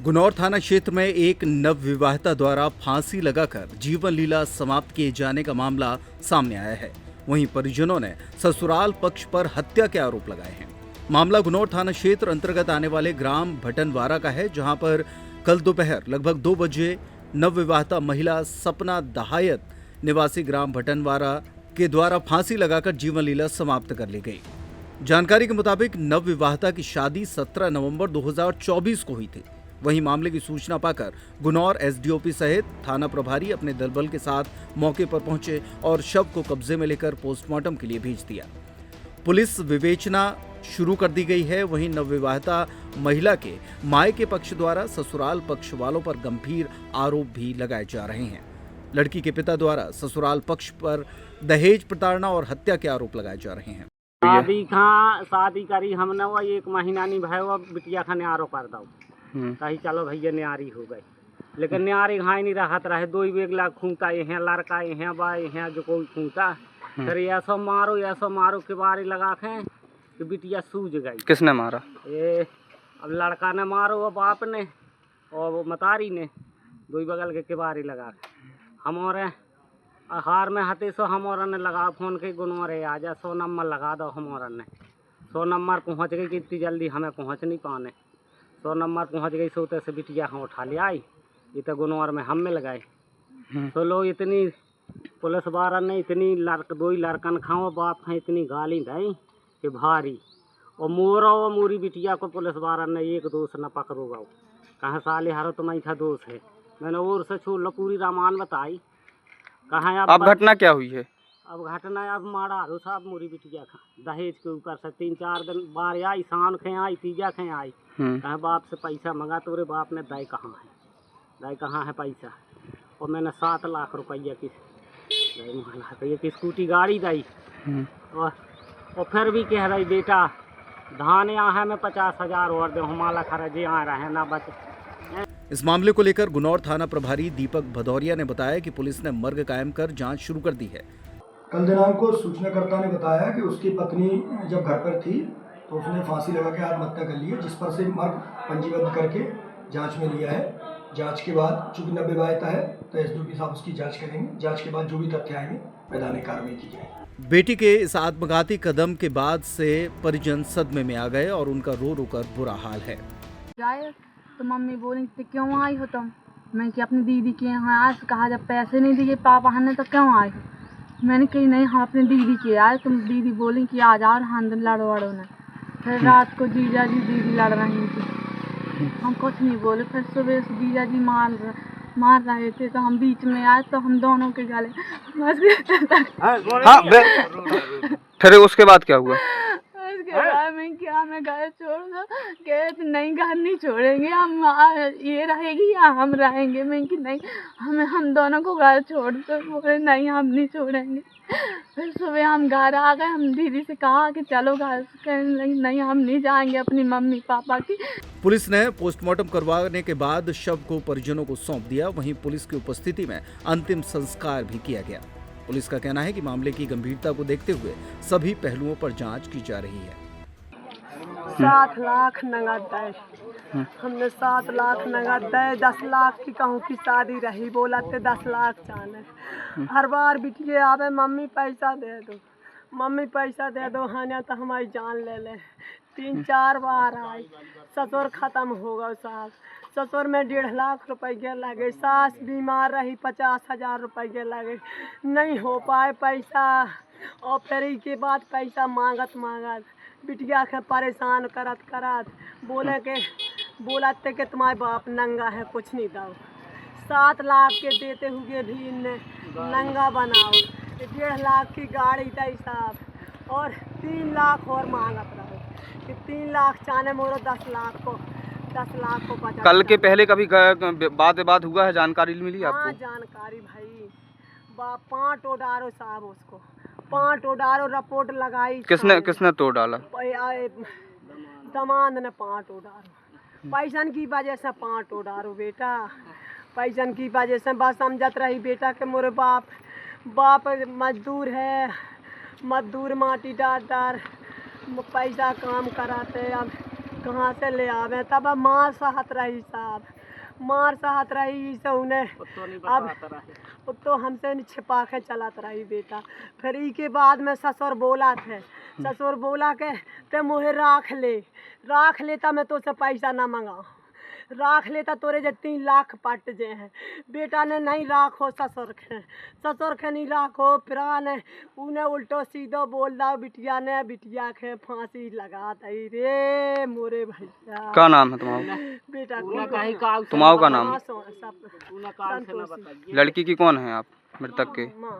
गुनौर थाना क्षेत्र में एक नवविवाहिता द्वारा फांसी लगाकर जीवन लीला समाप्त किए जाने का मामला सामने आया है। वहीं परिजनों ने ससुराल पक्ष पर हत्या के आरोप लगाए हैं। मामला गुनौर थाना क्षेत्र अंतर्गत आने वाले ग्राम भटनवारा का है, जहां पर कल दोपहर लगभग 2 बजे नवविवाहिता महिला सपना दहायत निवासी ग्राम भटनवारा के द्वारा फांसी लगाकर जीवन लीला समाप्त कर ली गई। जानकारी के मुताबिक नवविवाहिता की शादी 17 नवंबर 2024 को हुई थी। वहीं मामले की सूचना पाकर गुनौर एसडीओपी सहित थाना प्रभारी अपने दलबल के साथ मौके पर पहुंचे और शव को कब्जे में लेकर पोस्टमार्टम के लिए भेज दिया। पुलिस विवेचना शुरू कर दी गई है। वहीं नवविवाहिता महिला के मायके पक्ष द्वारा ससुराल पक्ष वालों पर गंभीर आरोप भी लगाए जा रहे हैं। लड़की के पिता द्वारा ससुराल पक्ष पर दहेज प्रताड़ना और हत्या के आरोप लगाए जा रहे हैं। शादी करी हमने वो 1 महीना नहीं भाई वो बिटिया खाने आरोप कर दो कही चलो भैया न्यारी हो गई, लेकिन न्यारी घाई नहीं रहत रहे। 2 बेग लाख खूंटा यहाँ लड़का यहाँ बा यहाँ जो कोई खूंटा फिर ऐसा मारो के बारी लगा के कि बिटिया सूझ गई। किसने मारा? ये अब लड़का ने मारो वो बाप ने और वो मतारी ने 2 बगल के बारी लगा के हमारे हार में हते सो हमारा ने लगा फोन के गुनौरे आ जा 100 नंबर लगा दो। हमारा ने 100 नंबर पहुँच गई, कितनी जल्दी हमें पहुँच नहीं पाने। 100 नंबर पहुँच गई सोते से बिटिया हम उठा ले आई, ये तो गुनौर में हम मिल गए। तो लोग इतनी पुलिस वाला ने इतनी 2 लड़कन खाओ बाप हैं इतनी गाली दी कि भारी और मोरा और मोरी बिटिया को पुलिस वाला ने एक दोष न पकड़ोगा कहाँ साले हारो तुम्हारी था दोष है। मैंने और से छोड़ लो पूरी रामायण बताई कहाँ अब घटना क्या हुई है? अब घटना अब मारा रो साहब मोरी बिटिया खा दहेज के ऊपर से 3-4 दिन बार आई, शान खे आई, तीजा खे आई। कहाँ बाप से पैसा मंगा तो बाप ने दाई कहाँ है पैसा। और मैंने 7 लाख रुपया की स्कूटी गाड़ी दी और फिर भी कह रही बेटा धान यहाँ है मैं 50,000 और दे हमारा खर्चे यहाँ रहे ना बचे। इस मामले को लेकर गुनौर थाना प्रभारी दीपक भदौरिया ने बताया कि पुलिस ने मर्ग कायम कर जांच शुरू कर दी है। कल दिनांक को सूचनाकर्ता ने बताया कि उसकी पत्नी जब घर पर थी तो उसने फांसी लगा के आत्महत्या कर ली है, जिस पर से मर्ग पंजीबद्ध करके जांच में लिया है। जांच के बाद चूंकि नवविवाहिता है तो एसडीओपी साहब उसकी जांच करेंगे। जांच के बाद जो भी तथ्य आएंगे वैधानिक कार्रवाई की जाएगी। बेटी के इस आत्मघाती कदम के बाद से परिजन सदमे में आ गए और उनका रो रो कर बुरा हाल है। तो मम्मी बोली तो क्यों आई हो तुम? मैं कि अपनी दीदी के यहाँ आज कहा जब पैसे नहीं दिए पापा ने तो क्यों आई हो? मैंने कही नहीं हम अपनी दीदी के आए। तुम दीदी बोली कि आ जाओ हम लड़ो वड़ो न। फिर रात को जीजा जी दीदी लड़ रही थी, हम कुछ नहीं बोले। फिर सुबह से जीजा जी मार रहे थे तो हम बीच में आए तो हम दोनों के गले हाँ, फिर उसके बाद क्या हुआ? मैं घर छोड़ दो कहते नहीं घर नहीं छोड़ेंगे हम ये रहेगी या हम रहेंगे। मैं कि नहीं हम दोनों को घर छोड़ दो। बोले नहीं हम नहीं छोड़ेंगे। फिर सुबह हम घर आ गए। हम दीदी से कहा कि चलो घर, नहीं हम नहीं जाएंगे अपनी मम्मी पापा की। पुलिस ने पोस्टमार्टम करवाने के बाद शव को परिजनों को सौंप दिया। वहीं पुलिस की उपस्थिति में अंतिम संस्कार भी किया गया। पुलिस का कहना है कि मामले की गंभीरता को देखते हुए सभी पहलुओं पर जांच की जा रही है। 7 लाख नगद दे, हमने 7 लाख नगद दे। 10 लाख की कहूँ की शादी रही, बोला थे 10 लाख चाहे। हर बार बिटिया आवे मम्मी पैसा दे दो, मम्मी पैसा दे दो, हाँ तो हमारी जान ले ले। 3-4 बार आई। ससुर खत्म हो गए साहब, ससुर में 1.5 लाख रुपये लगे। सास बीमार रही 50,000 रुपये लगे, नहीं हो पाए पैसा। और फिर के बाद पैसा मांगत बिटिया के परेशान करत बोलते कि तुम्हारे बाप नंगा है कुछ नहीं दो। 7 लाख के देते हुए भी इन्हें नंगा बनाओ। 1.5 लाख की गाड़ी दी साहब और 3 लाख और मांगत रहो कि 3 लाख चाने मोरो 10 लाख को बचा। कल के पहले कभी बात हुआ है? जानकारी मिली आपको? हाँ जानकारी भाई, 5 टोडारो साहब उसको 5 टोडारो रिपोर्ट लगाई। किसने तोड़ डाला? दमाद ने 5 टोडारो पैसन की वजह से 5 टोडारो बेटा पैसन की वजह से। बस समझत रही बेटा के मोरे बाप मजदूर है, मजदूर माटी डार पैसा काम कराते। अब कहाँ से ले आवे। तब मार सहत रही साहब, मार सहत रही से उन्हें तो नहीं अब बताता रहे। वो तो हमसे नहीं छिपा के चलात रही बेटा। फिर ई के बाद में ससुर बोला थे, ससुर बोला के ते मुहे राख लेता मैं तो से पैसा ना मंगाऊँ, राख लेता तोरे जे 3 लाख पट जे हैं। बेटा ने नहीं राखो ससुर के नहीं राखो प्राण उन्हें उल्टो सीधो बोल दो बिटिया के फांसी लगा दई रे मोरे भैया। क्या नाम है तुम्हारा? बेटा उन्हें कहीं काल से तुम्हारा का नाम? उन्हें काल से ना बताइए। लड़की की कौन है आप मृतक के? माँ